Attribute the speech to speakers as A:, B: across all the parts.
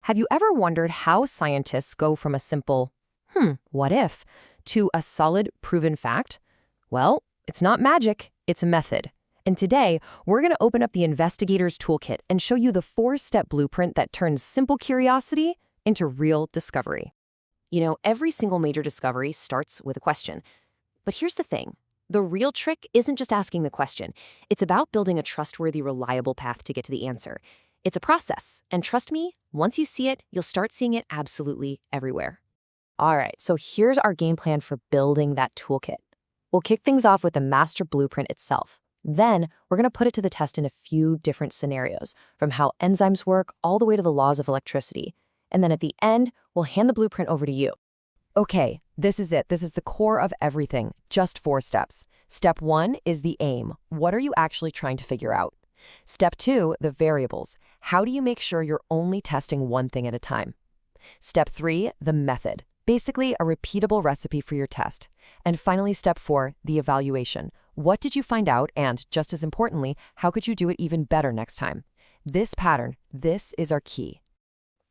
A: Have you ever wondered how scientists go from a simple, what if, to a solid, proven fact? Well, it's not magic, it's a method. And today, we're going to open up the investigator's toolkit and show you the four-step blueprint that turns simple curiosity into real discovery. You know, every single major discovery starts with a question. But here's the thing. The real trick isn't just asking the question. It's about building a trustworthy, reliable path to get to the answer. It's a process, and trust me, once you see it, you'll start seeing it absolutely everywhere. All right, so here's our game plan for building that toolkit. We'll kick things off with the master blueprint itself. Then, we're going to put it to the test in a few different scenarios, from how enzymes work all the way to the laws of electricity. And then at the end, we'll hand the blueprint over to you. Okay, this is it. This is the core of everything. Just 4 steps. Step 1 is the aim. What are you actually trying to figure out? Step 2, the variables. How do you make sure you're only testing one thing at a time? Step 3, the method. Basically, a repeatable recipe for your test. And finally, step 4, the evaluation. What did you find out? And just as importantly, how could you do it even better next time? This pattern, this is our key.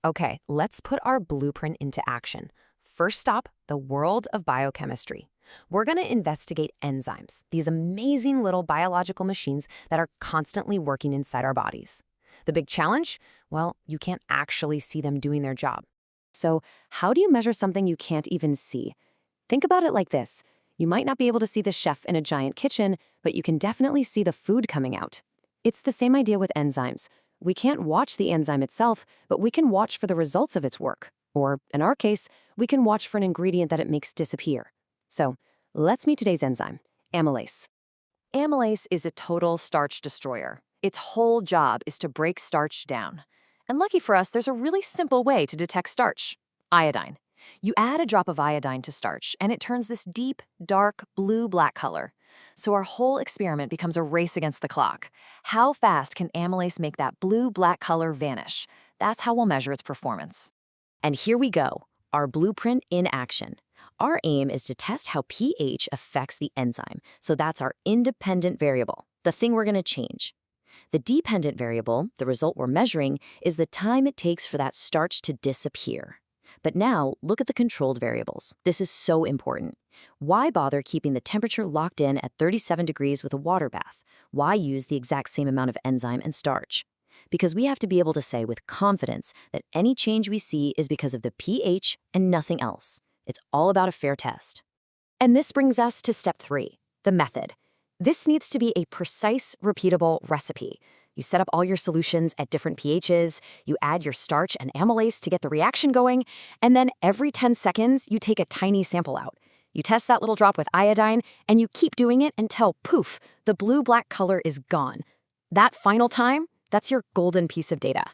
A: Okay, let's put our blueprint into action. First stop, the world of biochemistry. We're going to investigate enzymes, these amazing little biological machines that are constantly working inside our bodies. The big challenge? Well, you can't actually see them doing their job. So, how do you measure something you can't even see? Think about it like this. You might not be able to see the chef in a giant kitchen, but you can definitely see the food coming out. It's the same idea with enzymes. We can't watch the enzyme itself, but we can watch for the results of its work. Or, in our case, we can watch for an ingredient that it makes disappear. So, let's meet today's enzyme, amylase. Amylase is a total starch destroyer. Its whole job is to break starch down. And lucky for us, there's a really simple way to detect starch: iodine. You add a drop of iodine to starch, and it turns this deep, dark, blue-black color. So our whole experiment becomes a race against the clock. How fast can amylase make that blue-black color vanish? That's how we'll measure its performance. And here we go, our blueprint in action. Our aim is to test how pH affects the enzyme, so that's our independent variable, the thing we're going to change. The dependent variable, the result we're measuring, is the time it takes for that starch to disappear. But now, look at the controlled variables. This is so important. Why bother keeping the temperature locked in at 37 degrees with a water bath? Why use the exact same amount of enzyme and starch? Because we have to be able to say with confidence that any change we see is because of the pH and nothing else. It's all about a fair test. And this brings us to step 3, the method. This needs to be a precise, repeatable recipe. You set up all your solutions at different pHs, you add your starch and amylase to get the reaction going, and then every 10 seconds, you take a tiny sample out. You test that little drop with iodine, and you keep doing it until, poof, the blue-black color is gone. That final time, that's your golden piece of data.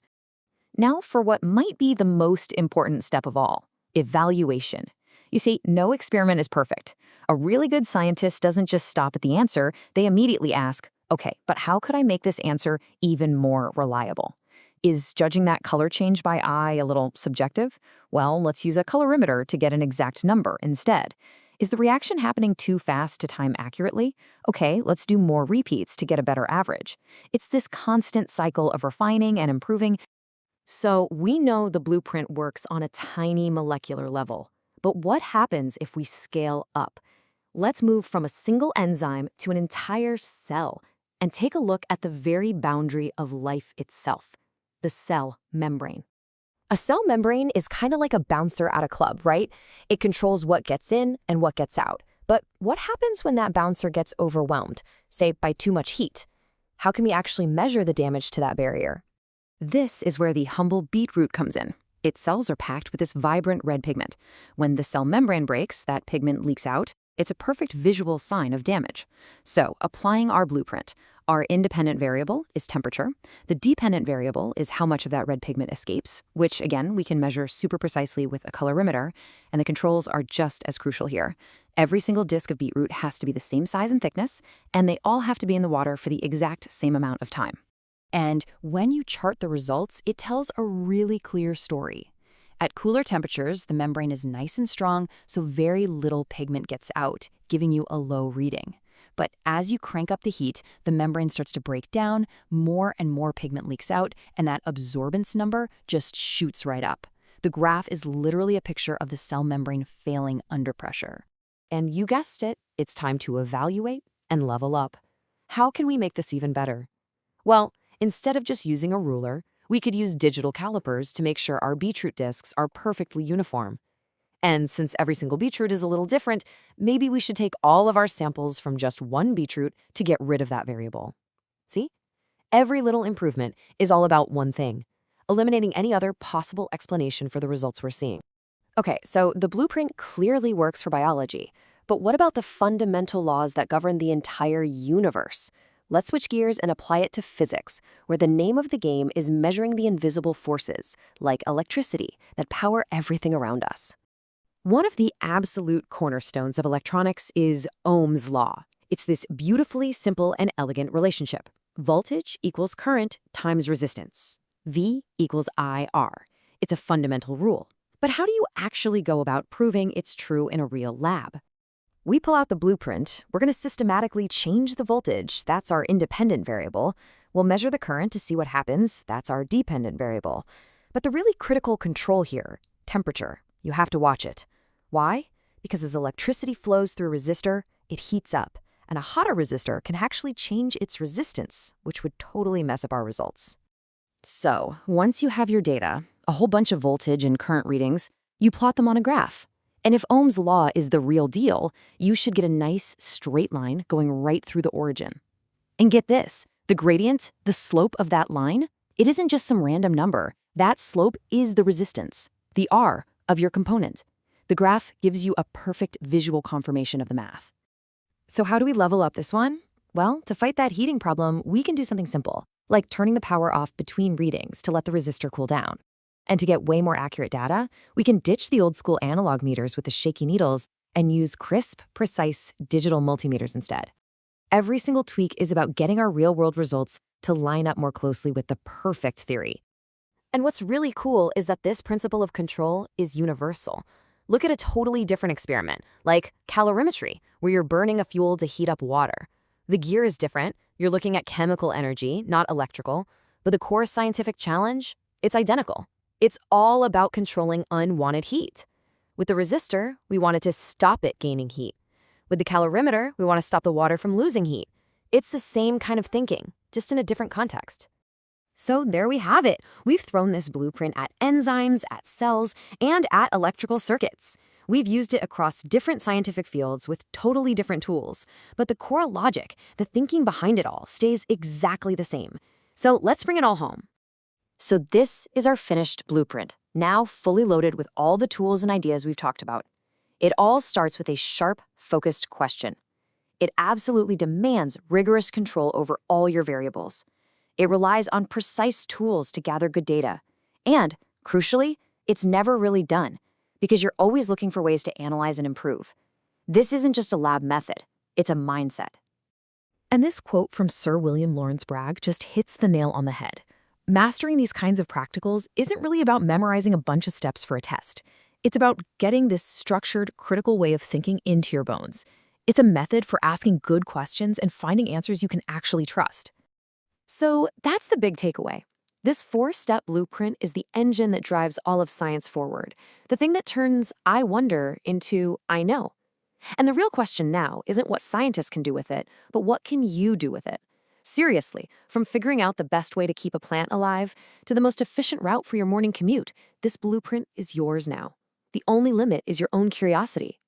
A: Now for what might be the most important step of all, evaluation. You see, no experiment is perfect. A really good scientist doesn't just stop at the answer, they immediately ask, okay, but how could I make this answer even more reliable? Is judging that color change by eye a little subjective? Well, let's use a colorimeter to get an exact number instead. Is the reaction happening too fast to time accurately? Okay, let's do more repeats to get a better average. It's this constant cycle of refining and improving. So we know the blueprint works on a tiny molecular level. But what happens if we scale up? Let's move from a single enzyme to an entire cell and take a look at the very boundary of life itself, the cell membrane. A cell membrane is kind of like a bouncer at a club, right? It controls what gets in and what gets out. But what happens when that bouncer gets overwhelmed, say by too much heat? How can we actually measure the damage to that barrier? This is where the humble beetroot comes in. Its cells are packed with this vibrant red pigment. When the cell membrane breaks, that pigment leaks out. It's a perfect visual sign of damage. So, applying our blueprint, our independent variable is temperature. The dependent variable is how much of that red pigment escapes, which, again, we can measure super precisely with a colorimeter, and the controls are just as crucial here. Every single disc of beetroot has to be the same size and thickness, and they all have to be in the water for the exact same amount of time. And when you chart the results, it tells a really clear story. At cooler temperatures, the membrane is nice and strong, so very little pigment gets out, giving you a low reading.
B: But as you crank up the heat, the membrane starts to break down, more and more pigment leaks out, and that absorbance number just shoots right up. The graph is literally a picture of the cell membrane failing under pressure.
A: And you guessed it, it's time to evaluate and level up. How can we make this even better? Well, instead of just using a ruler, we could use digital calipers to make sure our beetroot discs are perfectly uniform. And since every single beetroot is a little different, maybe we should take all of our samples from just one beetroot to get rid of that variable. See? Every little improvement is all about one thing: eliminating any other possible explanation for the results we're seeing. Okay, so the blueprint clearly works for biology, but what about the fundamental laws that govern the entire universe? Let's switch gears and apply it to physics, where the name of the game is measuring the invisible forces, like electricity, that power everything around us. One of the absolute cornerstones of electronics is Ohm's law. It's this beautifully simple and elegant relationship. Voltage equals current times resistance. V equals IR. It's a fundamental rule. But how do you actually go about proving it's true in a real lab? We pull out the blueprint. We're going to systematically change the voltage. That's our independent variable. We'll measure the current to see what happens. That's our dependent variable. But the really critical control here, temperature, you have to watch it. Why? Because as electricity flows through a resistor, it heats up, and a hotter resistor can actually change its resistance, which would totally mess up our results. So, once you have your data, a whole bunch of voltage and current readings, you plot them on a graph. And if Ohm's law is the real deal, you should get a nice straight line going right through the origin. And get this, the gradient, the slope of that line, it isn't just some random number. That slope is the resistance, the R of your component. The graph gives you a perfect visual confirmation of the math. So how do we level up this one? Well, to fight that heating problem, we can do something simple, like turning the power off between readings to let the resistor cool down. And to get way more accurate data, we can ditch the old school analog meters with the shaky needles and use crisp, precise digital multimeters instead. Every single tweak is about getting our real-world results to line up more closely with the perfect theory. And what's really cool is that this principle of control is universal. Look at a totally different experiment, like calorimetry, where you're burning a fuel to heat up water. The gear is different. You're looking at chemical energy, not electrical. But the core scientific challenge, it's identical. It's all about controlling unwanted heat. With the resistor, we wanted to stop it gaining heat. With the calorimeter, we want to stop the water from losing heat. It's the same kind of thinking, just in a different context. So there we have it. We've thrown this blueprint at enzymes, at cells, and at electrical circuits. We've used it across different scientific fields with totally different tools. But the core logic, the thinking behind it all, stays exactly the same. So let's bring it all home. So this is our finished blueprint, now fully loaded with all the tools and ideas we've talked about. It all starts with a sharp, focused question. It absolutely demands rigorous control over all your variables. It relies on precise tools to gather good data. And, crucially, it's never really done, because you're always looking for ways to analyze and improve. This isn't just a lab method, it's a mindset. And this quote from Sir William Lawrence Bragg just hits the nail on the head. Mastering these kinds of practicals isn't really about memorizing a bunch of steps for a test. It's about getting this structured, critical way of thinking into your bones. It's a method for asking good questions and finding answers you can actually trust. So that's the big takeaway. This 4-step blueprint is the engine that drives all of science forward, the thing that turns I wonder into I know. And the real question now isn't what scientists can do with it, but what can you do with it? Seriously, from figuring out the best way to keep a plant alive to the most efficient route for your morning commute, this blueprint is yours now. The only limit is your own curiosity.